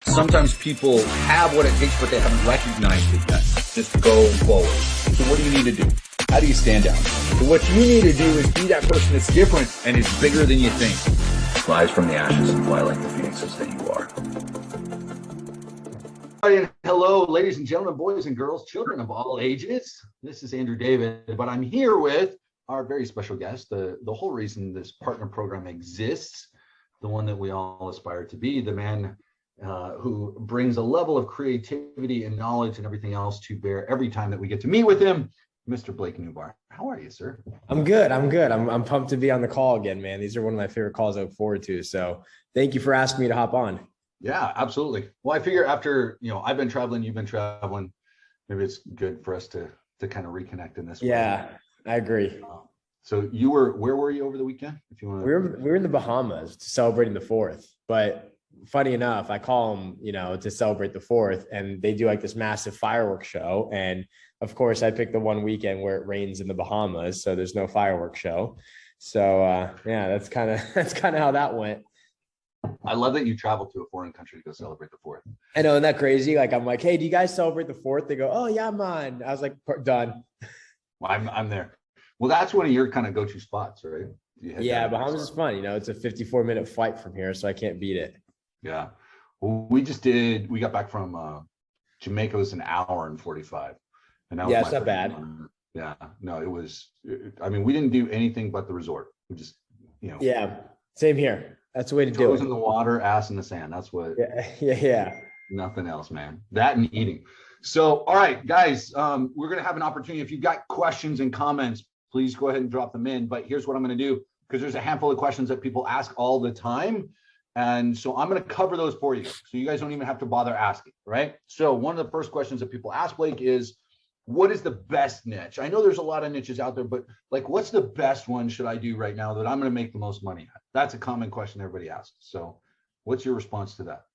Sometimes people have what it takes, but they haven't recognized it yet. Just go forward. So what do you need to do? How do you stand out? So what you need to do is be that person that's different and is bigger than you think. Rise from the ashes and fly like the phoenixes that you are. Hello, ladies and gentlemen, boys and girls, children of all ages. This is Andrew David, but I'm here with our very special guest, the whole reason this partner program exists, the one that we all aspire to be, the man who brings a level of creativity and knowledge and everything else to bear every time that we get to meet with him, Mr. Blake Nubar. How are you, sir? I'm good. I'm pumped to be on the call again, man. These are one of my favorite calls I look forward to. So thank you for asking me to hop on. Yeah, absolutely. Well, I figure after, I've been traveling, you've been traveling, maybe it's good for us to kind of reconnect in this way. Yeah, I agree. So where were you over the weekend? If you want We were in the Bahamas celebrating the 4th, but funny enough, I call them, to celebrate the 4th, and they do like this massive fireworks show. And of course I picked the one weekend where it rains in the Bahamas, so there's no fireworks show. So yeah, that's kind of how that went. I love that you traveled to a foreign country to go celebrate the 4th. I know, isn't that crazy? Like, I'm like, hey, do you guys celebrate the 4th? They go, oh yeah, man. I was like, done. Well, I'm there. Well, that's one of your kind of go-to spots, right? Yeah, Bahamas is fun. It's a 54-minute flight from here, so I can't beat it. Yeah. Well, we got back from Jamaica. It was an hour and 45. And that yeah, was it's not bad. Yeah. No, we didn't do anything but the resort. We just, Yeah, same here. That's the way to do it. Toes in the water, ass in the sand. That's what. Yeah. Nothing else, man. That and eating. So, all right, guys, we're going to have an opportunity. If you've got questions and comments, please go ahead and drop them in. But here's what I'm going to do, because there's a handful of questions that people ask all the time. And so I'm going to cover those for you. So you guys don't even have to bother asking, right? So one of the first questions that people ask, Blake, is what is the best niche? I know there's a lot of niches out there, but like, what's the best one should I do right now that I'm going to make the most money at? That's a common question everybody asks. So what's your response to that?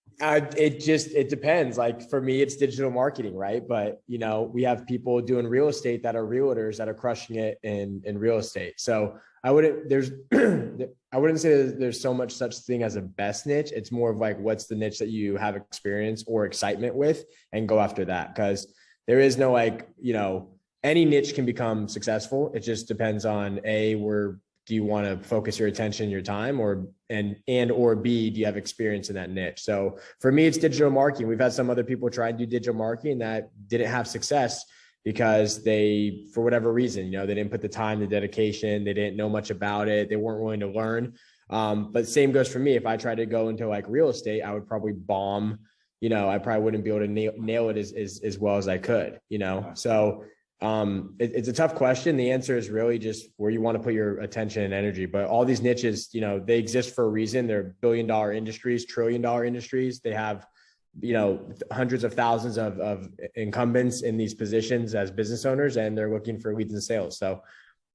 It depends. Like for me, it's digital marketing, right? But we have people doing real estate that are realtors that are crushing it in real estate. So I wouldn't say that there's so much such thing as a best niche. It's more of like, what's the niche that you have experience or excitement with, and go after that. Because there is no any niche can become successful. It just depends on where do you want to focus your attention, your time, or B, do you have experience in that niche? So for me, it's digital marketing. We've had some other people try and do digital marketing that didn't have success because they, for whatever reason, they didn't put the time, the dedication, they didn't know much about it. They weren't willing to learn. But same goes for me. If I tried to go into like real estate, I would probably bomb. I probably wouldn't be able to nail it as well as I could, So it's a tough question. The answer is really just where you want to put your attention and energy. But all these niches, they exist for a reason. They're billion-dollar industries, trillion-dollar industries. They have, hundreds of thousands of incumbents in these positions as business owners, and they're looking for leads and sales. So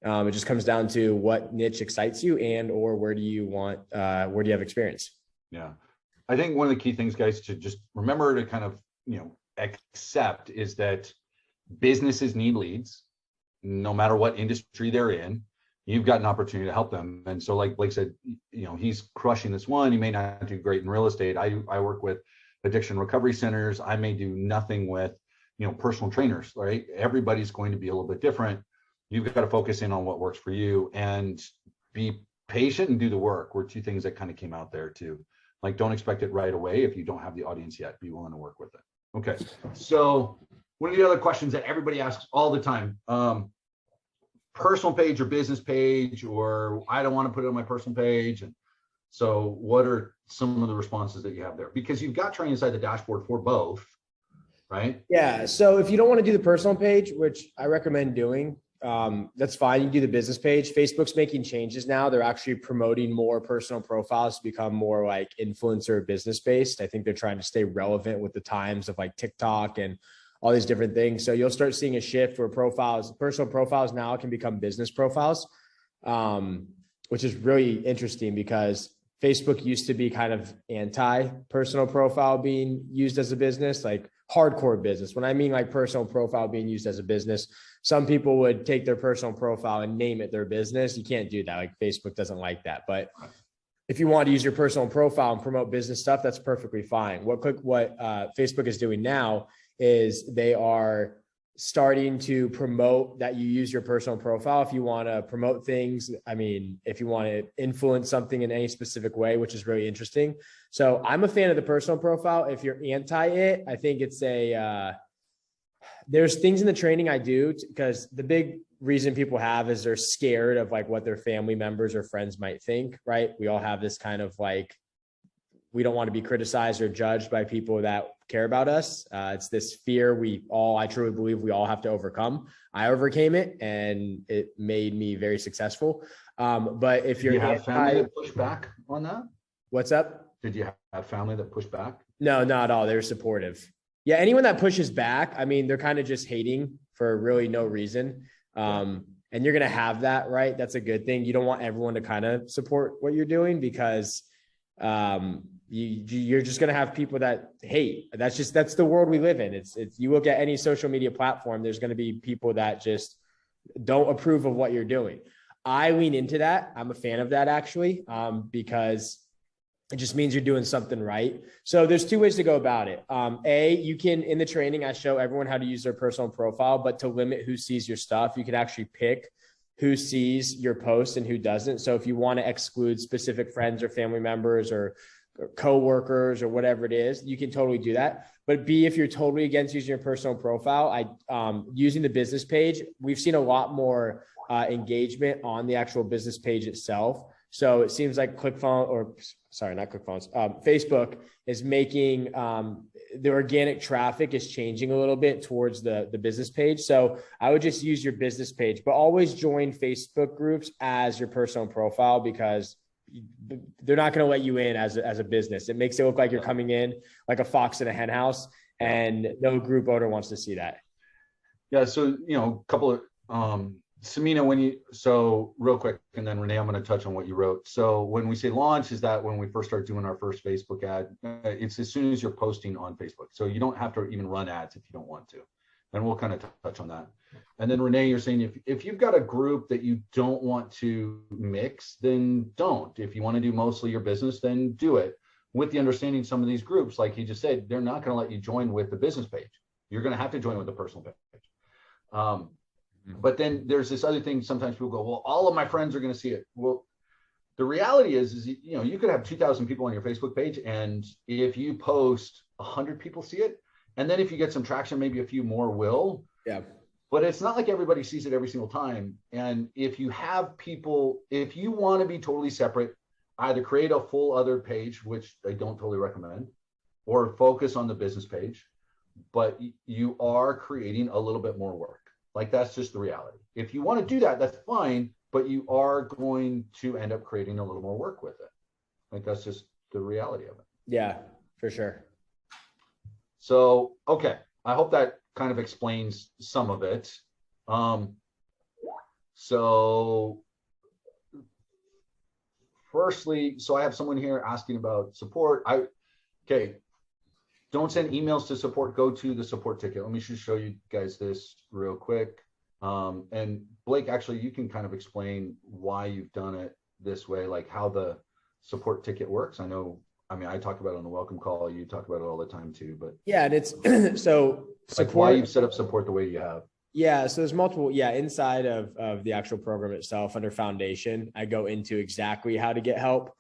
it just comes down to what niche excites you or where do you have experience? Yeah. I think one of the key things, guys, to just remember to kind of, accept is that businesses need leads, no matter what industry they're in. You've got an opportunity to help them. And so like Blake said, he's crushing this one. He may not do great in real estate. I work with addiction recovery centers. I may do nothing with, personal trainers, right? Everybody's going to be a little bit different. You've got to focus in on what works for you and be patient and do the work were two things that kind of came out there too. Like, don't expect it right away. If you don't have the audience yet, be willing to work with it. Okay. So one of the other questions that everybody asks all the time, personal page or business page, or I don't want to put it on my personal page. And so what are some of the responses that you have there? Because you've got training inside the dashboard for both, right? Yeah. So if you don't want to do the personal page, which I recommend doing, that's fine. You do the business page. Facebook's making changes now. They're actually promoting more personal profiles to become more like influencer business based. I think they're trying to stay relevant with the times of like TikTok and all these different things. So you'll start seeing a shift where personal profiles now can become business profiles, which is really interesting because Facebook used to be kind of anti-personal profile being used as a business, like hardcore business. When I mean like personal profile being used as a business, some people would take their personal profile and name it their business. You can't do that. Like Facebook doesn't like that. But if you want to use your personal profile and promote business stuff, that's perfectly fine. What Facebook is doing now is they are starting to promote that you use your personal profile if you want to promote things. I mean, if you want to influence something in any specific way, which is really interesting. So I'm a fan of the personal profile. If you're anti it, I think it's there's things in the training I do because the big reason people have is they're scared of like what their family members or friends might think, right? We all have this kind of like, we don't want to be criticized or judged by people that care about us. It's this fear I truly believe we all have to overcome. I overcame it and it made me very successful. But if Did you have family that pushed back on that? What's up? Did you have family that pushed back? No, not at all. They're supportive. Yeah. Anyone that pushes back, I mean, they're kind of just hating for really no reason. And you're going to have that, right? That's a good thing. You don't want everyone to kind of support what you're doing because, you're just going to have people that hate. That's the world we live in. It's you look at any social media platform, there's going to be people that just don't approve of what you're doing. I lean into that. I'm a fan of that actually, because it just means you're doing something right. So there's two ways to go about it. You can, in the training, I show everyone how to use their personal profile, but to limit who sees your stuff, you can actually pick who sees your post and who doesn't. So if you want to exclude specific friends or family members or coworkers or whatever it is, you can totally do that. But B, if you're totally against using your personal profile, using the business page, we've seen a lot more engagement on the actual business page itself. So it seems like Facebook is making the organic traffic is changing a little bit towards the business page. So I would just use your business page, but always join Facebook groups as your personal profile because they're not going to let you in as a business. It makes it look like you're coming in like a fox in a hen house, and no group owner wants to see that. Yeah. So, a couple of, Samina, so real quick, and then Renee, I'm going to touch on what you wrote. So when we say launch, is that when we first start doing our first Facebook ad, it's as soon as you're posting on Facebook. So you don't have to even run ads if you don't want to. And we'll kind of touch on that. And then Renee, you're saying if you've got a group that you don't want to mix, then don't. If you want to do mostly your business, then do it. With the understanding some of these groups, like he just said, they're not going to let you join with the business page. You're going to have to join with the personal page. But then there's this other thing. Sometimes people go, well, all of my friends are going to see it. Well, the reality is you could have 2,000 people on your Facebook page. And if you post 100 people see it, and then if you get some traction, maybe a few more will. Yeah. But it's not like everybody sees it every single time. And if you have people, if you want to be totally separate, either create a full other page, which I don't totally recommend, or focus on the business page, but you are creating a little bit more work. Like that's just the reality. If you want to do that, that's fine, but you are going to end up creating a little more work with it. Like that's just the reality of it. Yeah, for sure. So, okay. I hope that kind of explains some of it. So firstly, so I have someone here asking about support. Don't send emails to support, go to the support ticket. Let me just show you guys this real quick. And Blake, actually, you can kind of explain why you've done it this way, like how the support ticket works. I talk about it on the welcome call. You talk about it all the time too, but yeah, and it's so support, like why you've set up support the way you have. Yeah, so there's multiple. Yeah, inside of the actual program itself, under foundation, I go into exactly how to get help.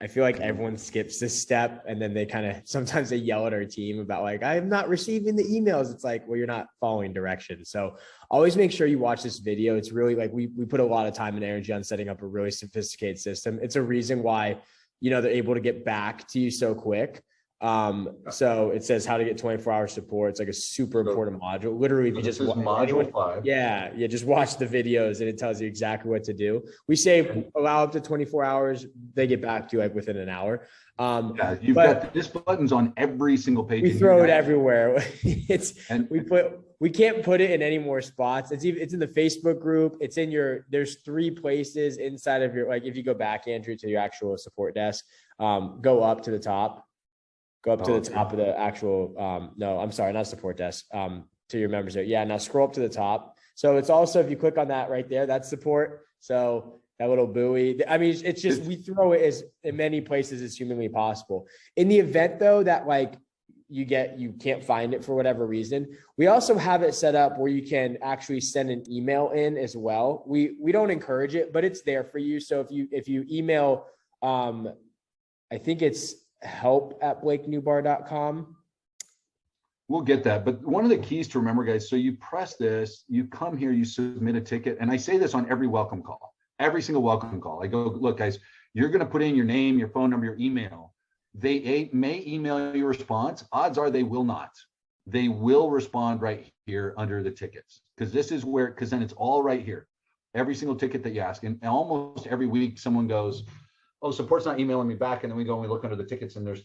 I feel like everyone skips this step, and then they sometimes they yell at our team about like, I'm not receiving the emails. It's like, well, you're not following directions. So always make sure you watch this video. It's really like we put a lot of time and energy on setting up a really sophisticated system. It's a reason why they're able to get back to you so quick. So it says how to get 24-hour support. It's like a super important module. Literally, if you just module 5. Yeah, just watch the videos and it tells you exactly what to do. We say allow up to 24 hours. They get back to you like within an hour. You've got this buttons on every single page. We throw it everywhere. We can't put it in any more spots. It's in the Facebook group. It's in there's 3 places inside of your, like if you go back, Andrew, to your actual support desk, go up to the top. Go up to the top of the actual, no, I'm sorry, not support desk, to your members there. Yeah, now scroll up to the top. So it's also, if you click on that right there, that's support. So that little buoy. I mean, it's just, we throw it as in many places as humanly possible. In the event though, that like you can't find it for whatever reason, we also have it set up where you can actually send an email in as well. We don't encourage it, but it's there for you. So if you email, I think it's help@blakenubar.com. We'll get that. But one of the keys to remember, guys, so you press this, you come here, you submit a ticket. And I say this on every welcome call, every single welcome call. I go, look, guys, you're going to put in your name, your phone number, your email. They may email you a response. Odds are they will not. They will respond right here under the tickets, because this is where, because then it's all right here. Every single ticket that you ask. And almost every week someone goes, oh, support's not emailing me back. And then we go and we look under the tickets and there's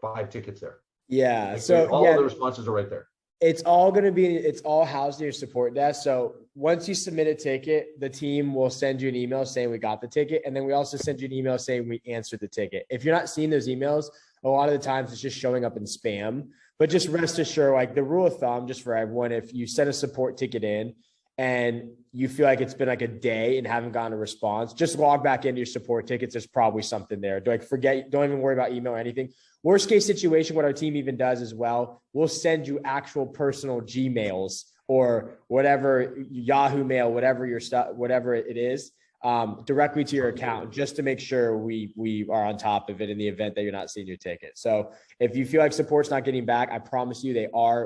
5 tickets there. Yeah. Like, so all of the responses are right there. It's all housed in your support desk. So once you submit a ticket, the team will send you an email saying we got the ticket. And then we also send you an email saying we answered the ticket. If you're not seeing those emails, a lot of the times it's just showing up in spam. But just rest assured, like the rule of thumb, just for everyone, if you send a support ticket in and you feel like it's been like a day and haven't gotten a response, just log back into your support tickets. There's probably something there. Don't even worry about email or anything. Worst case situation, what our team even does as well, we'll send you actual personal Gmails or whatever, Yahoo Mail, whatever your stuff, whatever it is, directly to your account, just to make sure we are on top of it in the event that you're not seeing your ticket. So if you feel like support's not getting back, I promise you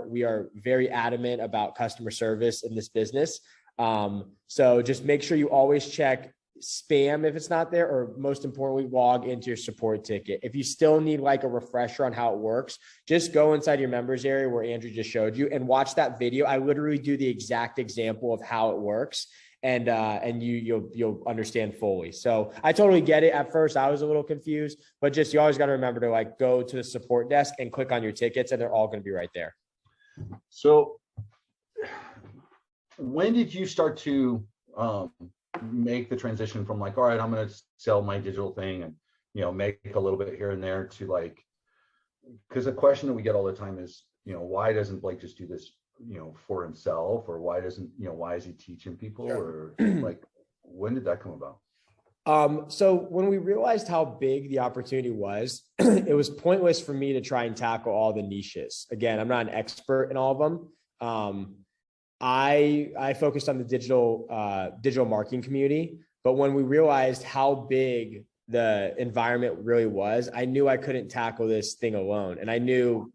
we are very adamant about customer service in this business. So just make sure you always check spam if it's not there, or most importantly, log into your support ticket. If you still need like a refresher on how it works, just go inside your members area where Andrew just showed you and watch that video. I literally do the exact example of how it works, and you'll understand fully. So I totally get it. At first I was a little confused, but just, you always got to remember to like go to the support desk and click on your tickets, and they're all going to be right there. So when did you start to make the transition from like, all right, I'm going to sell my digital thing and, make a little bit here and there, to like, because a question that we get all the time is, why doesn't Blake just do this, for himself, or why doesn't, why is he teaching people? Sure. Or like, when did that come about? So when we realized how big the opportunity was, it was pointless for me to try and tackle all the niches. Again, I'm not an expert in all of them. I focused on the digital marketing community, but when we realized how big the environment really was, I knew I couldn't tackle this thing alone. And I knew,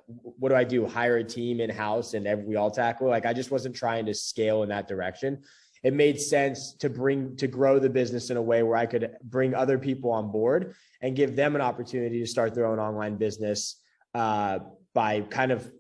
what do I do? Hire a team in-house and we all tackle? Like, I just wasn't trying to scale in that direction. It made sense to grow the business in a way where I could bring other people on board and give them an opportunity to start their own online business by kind of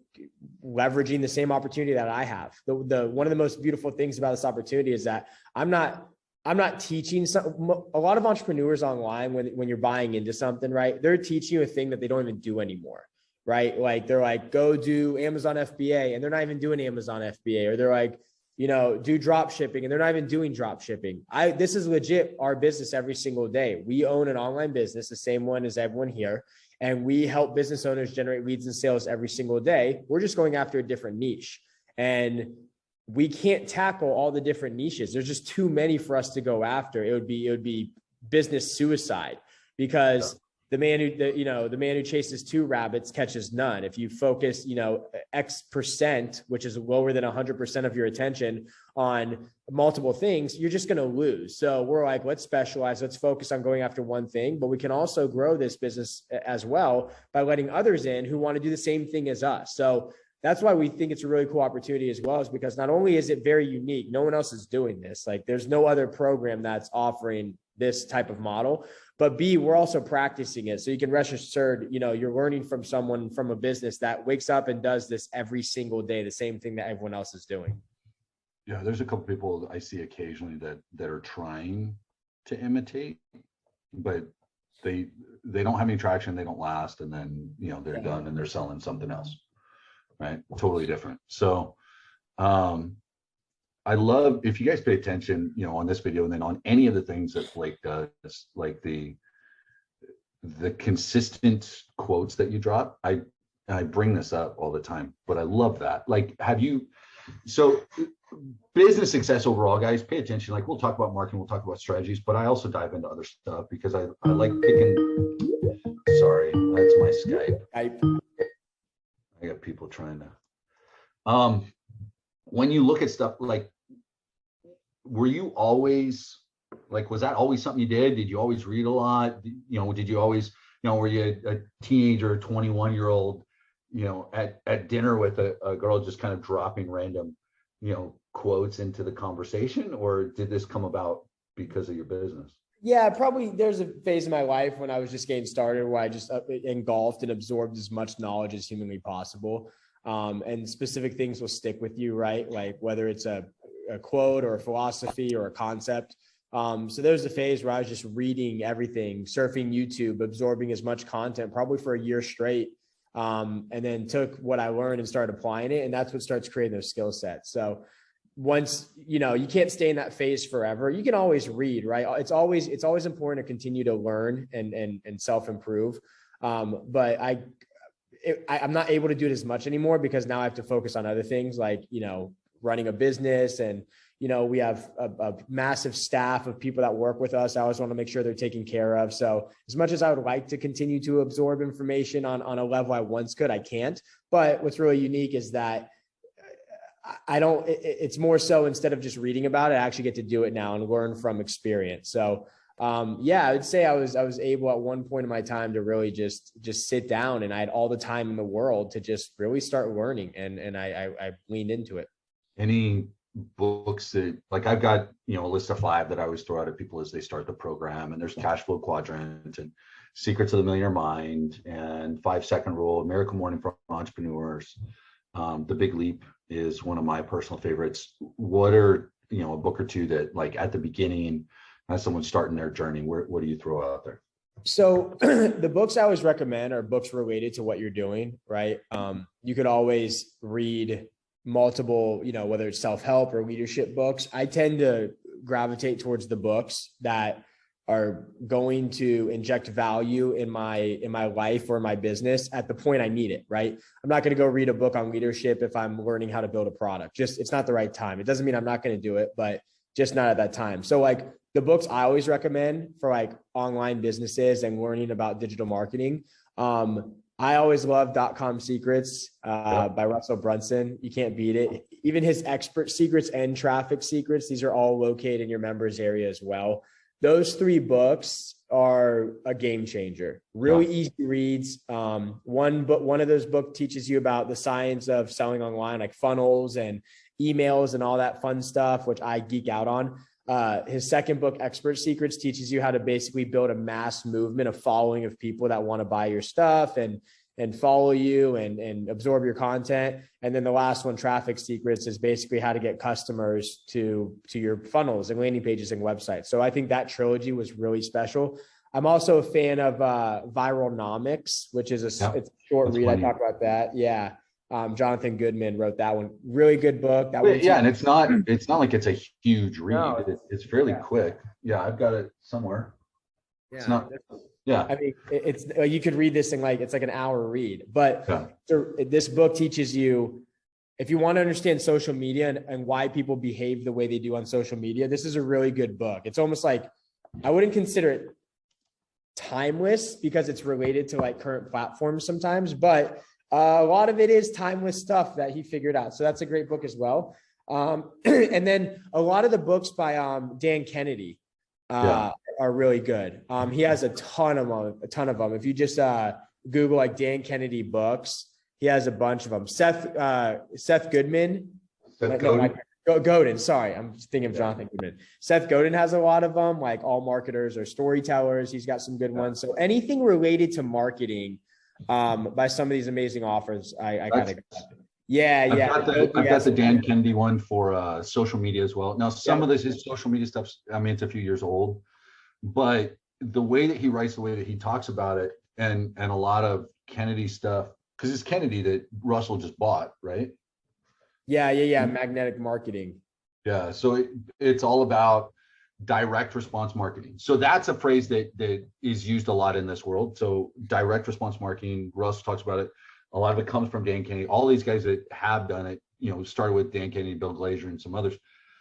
leveraging the same opportunity that I have. One of the most beautiful things about this opportunity is that I'm not teaching a lot of entrepreneurs online when you're buying into something, right? They're teaching you a thing that they don't even do anymore, right? Like they're like, go do Amazon FBA, and they're not even doing Amazon FBA, or they're like, do drop shipping, and they're not even doing drop shipping. This is legit our business every single day. We own an online business, the same one as everyone here. And we help business owners generate leads and sales every single day. We're just going after a different niche, and we can't tackle all the different niches. There's just too many for us to go after. It would be business suicide, because the man who chases 2 rabbits catches none. If you focus, X%, which is lower than 100% of your attention on multiple things, you're just going to lose. So we're like, let's specialize. Let's focus on going after one thing, but we can also grow this business as well by letting others in who want to do the same thing as us. So that's why we think it's a really cool opportunity as well, is because not only is it very unique, no one else is doing this. Like, there's no other program that's offering this type of model, but B, we're also practicing it. So you can rest assured, you're learning from someone from a business that wakes up and does this every single day, the same thing that everyone else is doing. Yeah, there's a couple people I see occasionally that are trying to imitate, but they don't have any traction, they don't last, and then they're done and they're selling something else, right? Totally different. So I love, if you guys pay attention, on this video and then on any of the things that Blake does, like the consistent quotes that you drop. I bring this up all the time, but I love that. Like, have you So business success overall, guys, pay attention. Like we'll talk about marketing, we'll talk about strategies, but I also dive into other stuff because I like picking. Sorry, that's my Skype. I got people trying to. When you look at stuff like, were you always like, was that always something you did? Did you always read a lot? Did you always, were you a teenager, 21-year-old, at dinner with a girl just kind of dropping random, quotes into the conversation, or did this come about because of your business? Yeah, probably there's a phase in my life when I was just getting started where I just engulfed and absorbed as much knowledge as humanly possible. And specific things will stick with you, right? Like whether it's a quote or a philosophy or a concept. So there was a phase where I was just reading everything, surfing YouTube, absorbing as much content, probably for a year straight. And then took what I learned and started applying it. And that's what starts creating those skill sets. So once, you can't stay in that phase forever. You can always read, right? It's always important to continue to learn and self-improve. But I'm not able to do it as much anymore because now I have to focus on other things like, running a business and, we have a massive staff of people that work with us. I always want to make sure they're taken care of. So as much as I would like to continue to absorb information on a level I once could, I can't. But what's really unique is that it's more so instead of just reading about it, I actually get to do it now and learn from experience. So I would say I was able at one point in my time to really just sit down, and I had all the time in the world to just really start learning, and I leaned into it. Any books that, like, I've got, a list of 5 that I always throw out at people as they start the program, and there's Cash Flow Quadrant and Secrets of the Millionaire Mind and 5-Second Rule, Miracle Morning for Entrepreneurs. The Big Leap is one of my personal favorites. What are, a book or two that, like, at the beginning, as someone starting their journey, what do you throw out there? So the books I always recommend are books related to what you're doing, right? You could always read multiple, whether it's self-help or leadership books. I tend to gravitate towards the books that are going to inject value in my life or my business at the point I need it, right? I'm not going to go read a book on leadership if I'm learning how to build a product. It's not the right time. It doesn't mean I'm not going to do it, but just not at that time. So like the books I always recommend for like online businesses and learning about digital marketing. I always love .com Secrets by Russell Brunson. You can't beat it. Even his Expert Secrets and Traffic Secrets, these are all located in your members area as well. Those 3 books are a game changer. Really easy reads. One of those books teaches you about the science of selling online, like funnels and emails and all that fun stuff, which I geek out on. His second book, Expert Secrets, teaches you how to basically build a mass movement, of following of people that want to buy your stuff and follow you and absorb your content. And then the last one, Traffic Secrets, is basically how to get customers to your funnels and landing pages and websites. So I think that trilogy was really special. I'm also a fan of Viralnomics, which is it's a short read. I talk about that. Yeah. Jonathan Goodman wrote that one. Really good book. And it's not like it's a huge read. No, it's fairly quick. Yeah, I've got it somewhere. Yeah. It's not. Yeah. I mean, it's you could read this in it's like an hour read. But this book teaches you, if you want to understand social media and why people behave the way they do on social media, this is a really good book. It's almost like, I wouldn't consider it timeless because it's related to like current platforms sometimes, but a lot of it is timeless stuff that he figured out. So that's a great book as well. And then a lot of the books by Dan Kennedy are really good. He has a ton of them. If you just Google like Dan Kennedy books, he has a bunch of them. Seth Godin. Godin. Sorry, I'm just thinking of Jonathan Goodman. Seth Godin has a lot of them, like All Marketers or Storytellers. He's got some good ones. So anything related to marketing by some of these amazing authors, I kind of I've got the Dan Kennedy one for social media as well. Now some of this is social media stuff. I mean, it's a few years old, but the way that he writes, the way that he talks about it, and a lot of Kennedy stuff, because it's Kennedy that Russell just bought, right? Yeah. Magnetic marketing. Yeah. So it's all about direct response marketing. So that's a phrase that is used a lot in this world. So direct response marketing, Russ talks about it. A lot of it comes from Dan Kennedy. All these guys that have done it, started with Dan Kennedy, Bill Glazer, and some others.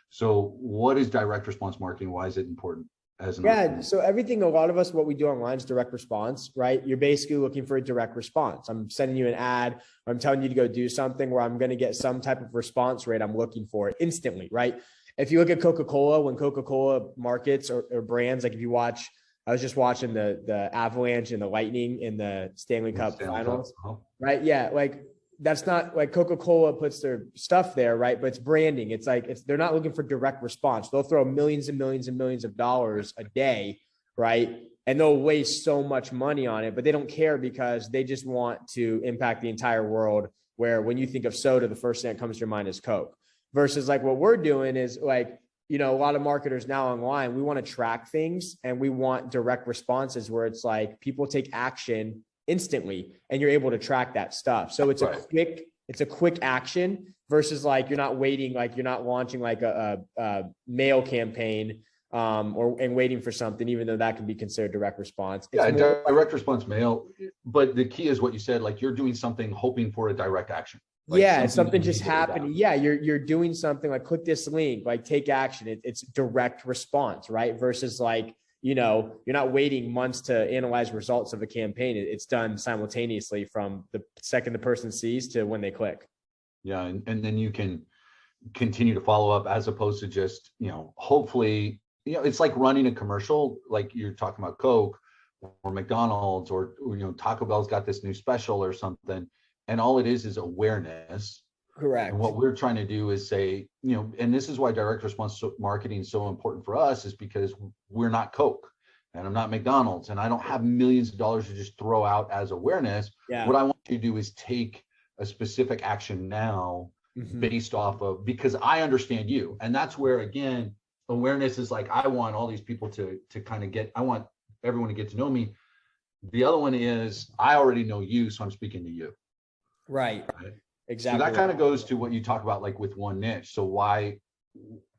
So what is direct response marketing? Why is it important as an Yeah. So everything, a lot of us, what we do online is direct response, right? You're basically looking for a direct response. I'm sending you an ad, or I'm telling you to go do something where I'm going to get some type of response rate I'm looking for instantly, right? If you look at Coca-Cola, when Coca-Cola markets or brands, like if you watch, I was just watching the Avalanche and the Lightning in the Stanley Cup finals, right? Yeah. Like that's not like Coca-Cola puts their stuff there, right? But it's branding. It's like, they're not looking for direct response. They'll throw millions and millions and millions of dollars a day, right? And they'll waste so much money on it, but they don't care because they just want to impact the entire world, where when you think of soda, the first thing that comes to your mind is Coke. Versus like what we're doing is like, a lot of marketers now online, we want to track things and we want direct responses where it's like people take action instantly and you're able to track that stuff. So it's a quick action versus like, you're not waiting, like you're not launching like a mail campaign and waiting for something, even though that can be considered direct response. It's direct response mail. But the key is what you said, like you're doing something hoping for a direct action. Like something just happening. Yeah, you're doing something like click this link, like take action. It's direct response, right? Versus like, you're not waiting months to analyze results of a campaign. It's done simultaneously from the second the person sees to when they click. Yeah, and then you can continue to follow up as opposed to just, hopefully, it's like running a commercial, like you're talking about Coke or McDonald's or Taco Bell's got this new special or something. And all it is awareness. Correct. And what we're trying to do is say, and this is why direct response marketing is so important for us, is because we're not Coke and I'm not McDonald's and I don't have millions of dollars to just throw out as awareness. Yeah. What I want you to do is take a specific action now based off of, because I understand you. And that's where, again, awareness is like, I want all these people to kind of I want everyone to get to know me. The other one is I already know you, so I'm speaking to you. Right. Exactly. So that kind of goes to what you talk about, like with one niche. So why,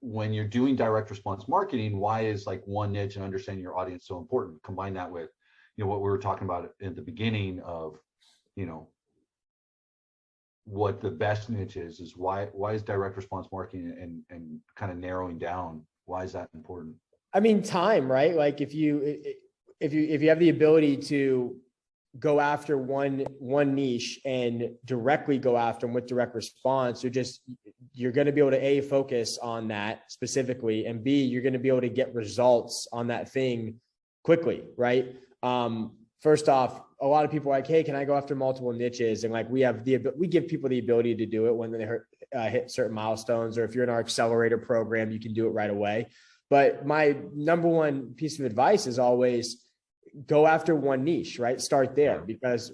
when you're doing direct response marketing, why is like one niche and understanding your audience so important? Combine that with, what we were talking about in the beginning of, what the best niche is why is direct response marketing and kind of narrowing down, why is that important? I mean, time, right? Like if you have the ability to go after one niche and directly go after them with direct response, you're going to be able to focus on that specifically, and B, you're going to be able to get results on that thing quickly, right? First off, a lot of people are like, hey, can I go after multiple niches? And like we give people the ability to do it when they hit certain milestones, or if you're in our accelerator program, you can do it right away. But my number one piece of advice is always go after one niche, right? Start there, because,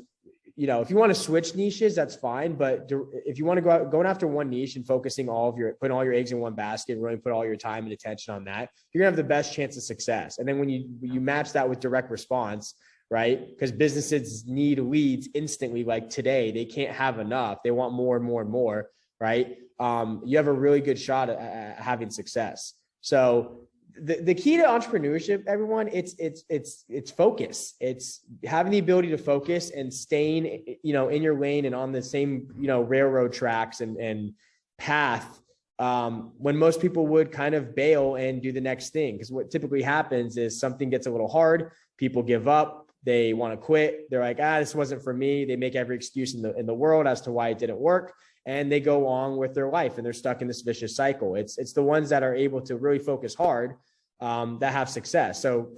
if you want to switch niches, that's fine. But if you want to going after one niche and putting all your eggs in one basket, and really put all your time and attention on that, you're gonna have the best chance of success. And then when you match that with direct response, right? Because businesses need leads instantly. Like today, they can't have enough. They want more and more and more, right? You have a really good shot at having success. So the key to entrepreneurship, everyone, it's focus. It's having the ability to focus and staying, in your lane and on the same, railroad tracks and path. When most people would kind of bail and do the next thing, because what typically happens is something gets a little hard. People give up. They want to quit. They're like, this wasn't for me. They make every excuse in the world as to why it didn't work. And they go on with their life and they're stuck in this vicious cycle. It's the ones that are able to really focus hard that have success. So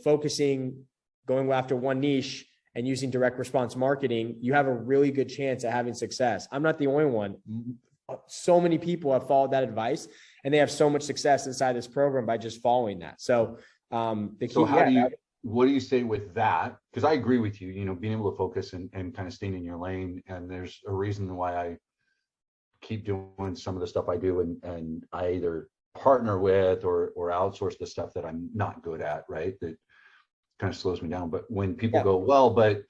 going after one niche and using direct response marketing, you have a really good chance at having success. I'm not the only one. So many people have followed that advice and they have so much success inside this program by just following that. So the key, what do you say with that? Because I agree with you, being able to focus and kind of staying in your lane. And there's a reason why I keep doing some of the stuff I do. And I either partner with or outsource the stuff that I'm not good at, right? That kind of slows me down. But when people go, well, but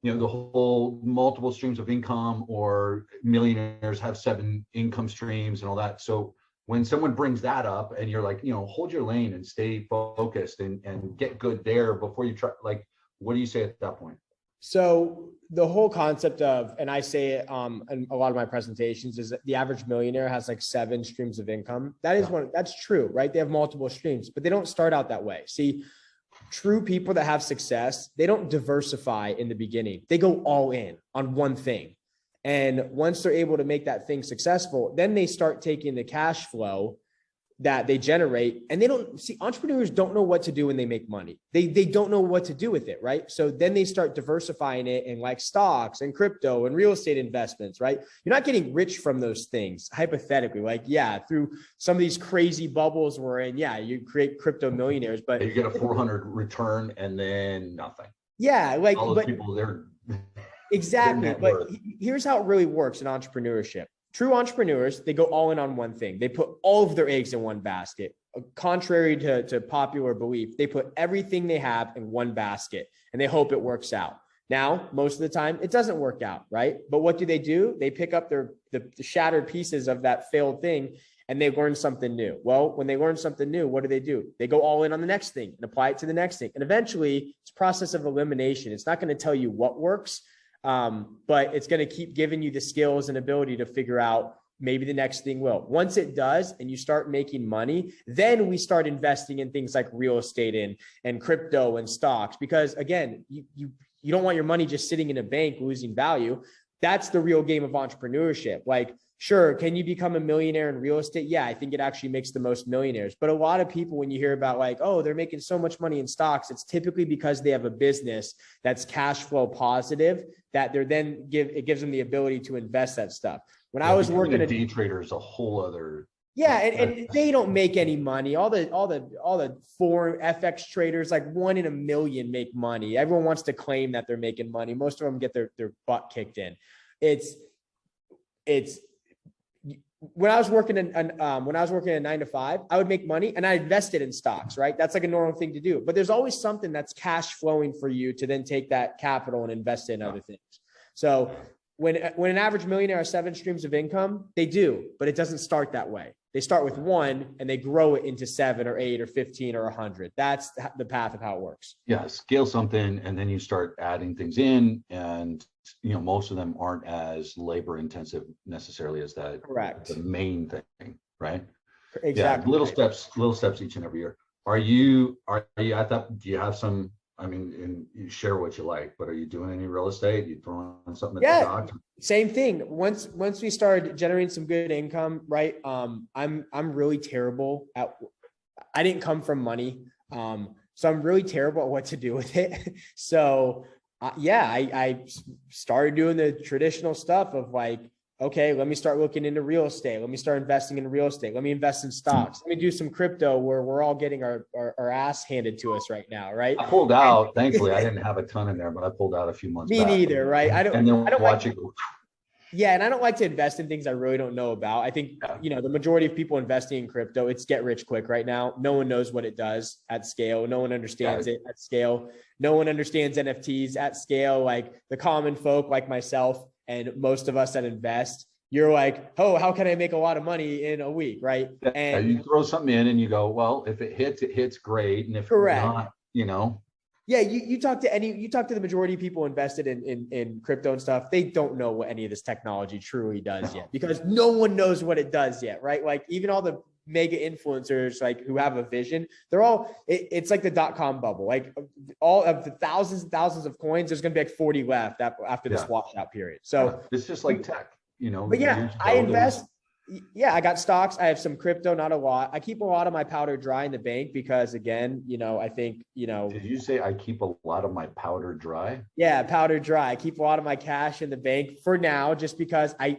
the whole multiple streams of income, or millionaires have 7 income streams and all that. So when someone brings that up and you're like, hold your lane and stay focused and get good there before you try, like, what do you say at that point? So the whole concept of, and I say it in a lot of my presentations, is that the average millionaire has like 7 streams of income. That is that's true, right? They have multiple streams, but they don't start out that way. See, true people that have success, they don't diversify in the beginning. They go all in on one thing. And once they're able to make that thing successful, then they start taking the cash flow that they generate, and they don't see, entrepreneurs don't know what to do when they make money. They don't know what to do with it, right? So then they start diversifying it in like stocks and crypto and real estate investments, right? You're not getting rich from those things, hypothetically. Like, yeah, through some of these crazy bubbles we're in, yeah, you create crypto millionaires, but you get a 400 return and then nothing. Yeah, like all those people, they're exactly. But here's how it really works in entrepreneurship. True entrepreneurs, they go all in on one thing. They put all of their eggs in one basket. Contrary to popular belief, they put everything they have in one basket and they hope it works out. Now, most of the time, it doesn't work out, right? But what do? They pick up the shattered pieces of that failed thing and they learn something new. Well, when they learn something new, what do? They go all in on the next thing and apply it to the next thing. And eventually, it's a process of elimination. It's not going to tell you what works. But it's going to keep giving you the skills and ability to figure out maybe the next thing will. Once it does, and you start making money, then we start investing in things like real estate and crypto and stocks, because again, you don't want your money just sitting in a bank losing value. That's the real game of entrepreneurship. Like, sure, can you become a millionaire in real estate? Yeah, I think it actually makes the most millionaires. But a lot of people, when you hear about like, oh, they're making so much money in stocks, it's typically because they have a business that's cash flow positive, that they're then it gives them the ability to invest that stuff. When I was working a day trader is a whole other. Yeah, and they don't make any money. All the foreign FX traders, like 1 in a million, make money. Everyone wants to claim that they're making money. Most of them get their butt kicked in. It's when I was working in 9 to 5, I would make money and I invested in stocks, right? That's like a normal thing to do. But there's always something that's cash flowing for you to then take that capital and invest in other things. So when an average millionaire has 7 streams of income, they do, but it doesn't start that way. They start with 1 and they grow it into 7 or 8 or 15 or 100. That's the path of how it works. Yeah, scale something and then you start adding things in, and most of them aren't as labor intensive necessarily as that. Correct. The main thing, right? Exactly. Yeah, little steps each and every year. Are you at that? Do you have some? I mean, and you share what you like, but are you doing any real estate? You throwing something at the dogs? Same thing. Once we started generating some good income, right? I'm really terrible at. I didn't come from money, so I'm really terrible at what to do with it. So I started doing the traditional stuff of like, okay, let me start looking into real estate. Let me start investing in real estate. Let me invest in stocks. Let me do some crypto where we're all getting our ass handed to us right now, right? I pulled out. Thankfully, I didn't have a ton in there, but I pulled out a few months back. Me neither, right? I don't watch it go. Yeah, and I don't like to invest in things I really don't know about. I think, the majority of people investing in crypto, it's get rich quick right now. No one knows what it does at scale. No one understands it at scale. No one understands NFTs at scale. Like the common folk like myself and most of us that invest, you're like, oh, how can I make a lot of money in a week, right? And you throw something in and you go, well, if it hits great. And if not, Yeah, you talk to the majority of people invested in crypto and stuff. They don't know what any of this technology truly does yet, because no one knows what it does yet, right? Like even all the mega influencers, like who have a vision, it's like the .com bubble. Like all of the thousands and thousands of coins, there's going to be like 40 left after this washout period. So it's just like tech, But I invest. Yeah, I got stocks. I have some crypto, not a lot. I keep a lot of my powder dry in the bank because, again, I think, Did you say I keep a lot of my powder dry? Yeah, powder dry. I keep a lot of my cash in the bank for now, just because I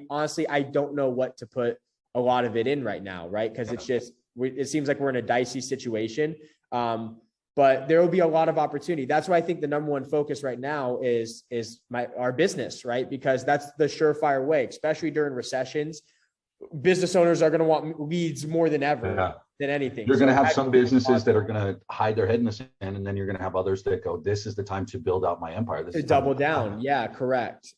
don't know what to put a lot of it in right now, right? Because it seems like we're in a dicey situation. But there will be a lot of opportunity. That's why I think the number one focus right now is our business, right? Because that's the surefire way, especially during recessions. Business owners are going to want leads more than ever than anything. You're going to have some businesses that are going to hide their head in the sand, and then you're going to have others that go, this is the time to build out my empire. This is double down. Yeah, correct.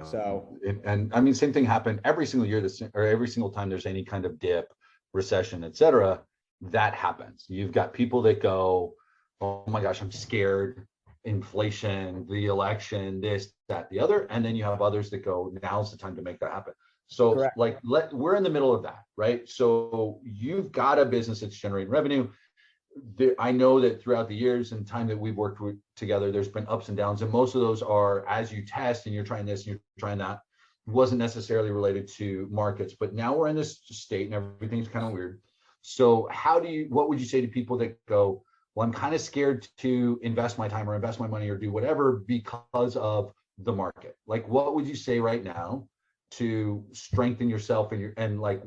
So, and I mean, same thing happened every single year, or every single time there's any kind of dip, recession, etc. That happens. You've got people that go, oh my gosh, I'm scared. inflation, the election, this, that, the other. And then you have others that go, now's the time to make that happen. So Correct. like we're in the middle of that, right? So you've got a business that's generating revenue. I know that throughout the years and time that we've worked together, there's been ups and downs, and most of those are as you test and you're trying this and you're trying that. It wasn't necessarily related to markets, but now we're in this state and everything's kind of weird. So what would you say to people that go, well, I'm kind of scared to invest my time or invest my money or do whatever because of the market? Like, what would you say right now to strengthen yourself and like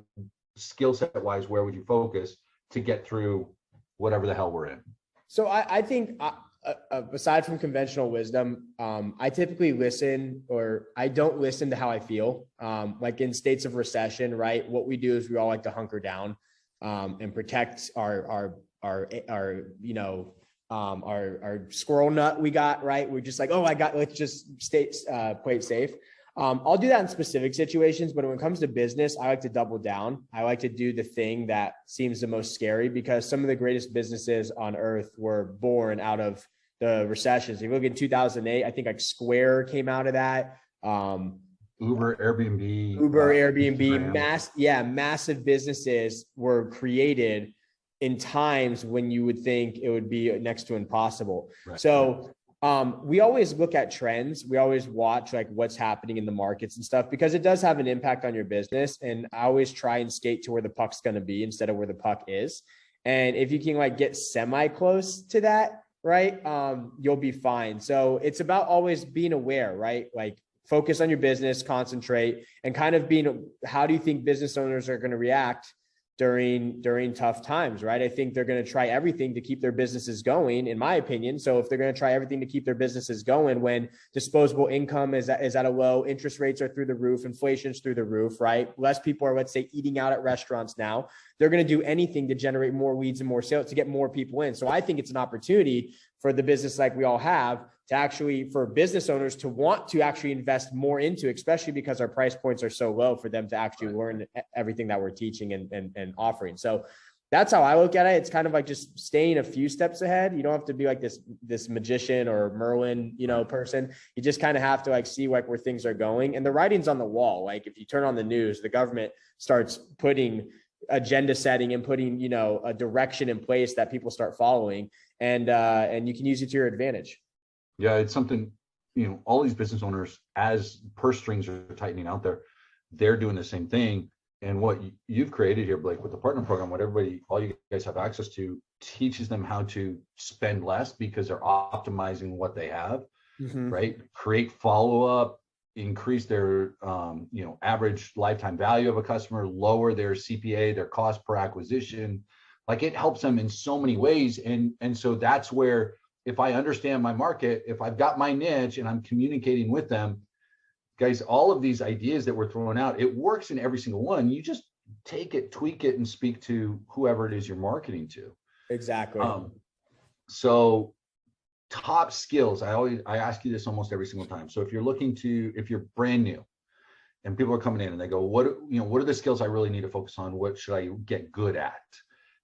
skill set wise, where would you focus to get through whatever the hell we're in? So I think aside from conventional wisdom, I typically listen, or I don't listen to how I feel. Like in states of recession, right? What we do is we all like to hunker down and protect our squirrel nut we got, right? We're just like, oh, let's just play it safe. I'll do that in specific situations, but when it comes to business, I like to double down. I like to do the thing that seems the most scary, because some of the greatest businesses on earth were born out of the recessions. If you look at 2008, I think like Square came out of that. Uber, Airbnb, massive businesses were created in times when you would think it would be next to impossible. Right. So we always look at trends. We always watch like what's happening in the markets and stuff, because it does have an impact on your business. And I always try and skate to where the puck's going to be instead of where the puck is. And if you can like get semi close to that, right, you'll be fine. So it's about always being aware, right? Like focus on your business, concentrate, and kind of how do you think business owners are going to react during tough times, right? I think they're going to try everything to keep their businesses going, in my opinion. So if they're going to try everything to keep their businesses going when disposable income is at a low, interest rates are through the roof, inflation's through the roof, right? Less people are, let's say, eating out at restaurants now. They're going to do anything to generate more leads and more sales to get more people in. So I think it's an opportunity for the business like we all have to actually, for business owners to want to actually invest more into, especially because our price points are so low, for them to actually learn everything that we're teaching and offering. So that's how I look at it. It's kind of like just staying a few steps ahead. You don't have to be like this magician or Merlin, person. You just kind of have to like see like where things are going, and the writing's on the wall. Like if you turn on the news, the government starts putting agenda setting and putting, a direction in place that people start following, and you can use it to your advantage. Yeah, it's something, all these business owners, as purse strings are tightening out there, they're doing the same thing. And what you've created here, Blake, with the partner program, what all you guys have access to, teaches them how to spend less because they're optimizing what they have, right? Create follow-up, increase their, average lifetime value of a customer, lower their CPA, their cost per acquisition. Like it helps them in so many ways. And so that's where, if I understand my market, if I've got my niche and I'm communicating with them, guys, all of these ideas that we're throwing out, it works in every single one. You just take it, tweak it, and speak to whoever it is you're marketing to. Exactly. So top skills, I ask you this almost every single time. So if you're brand new and people are coming in and they go, what are the skills I really need to focus on? What should I get good at?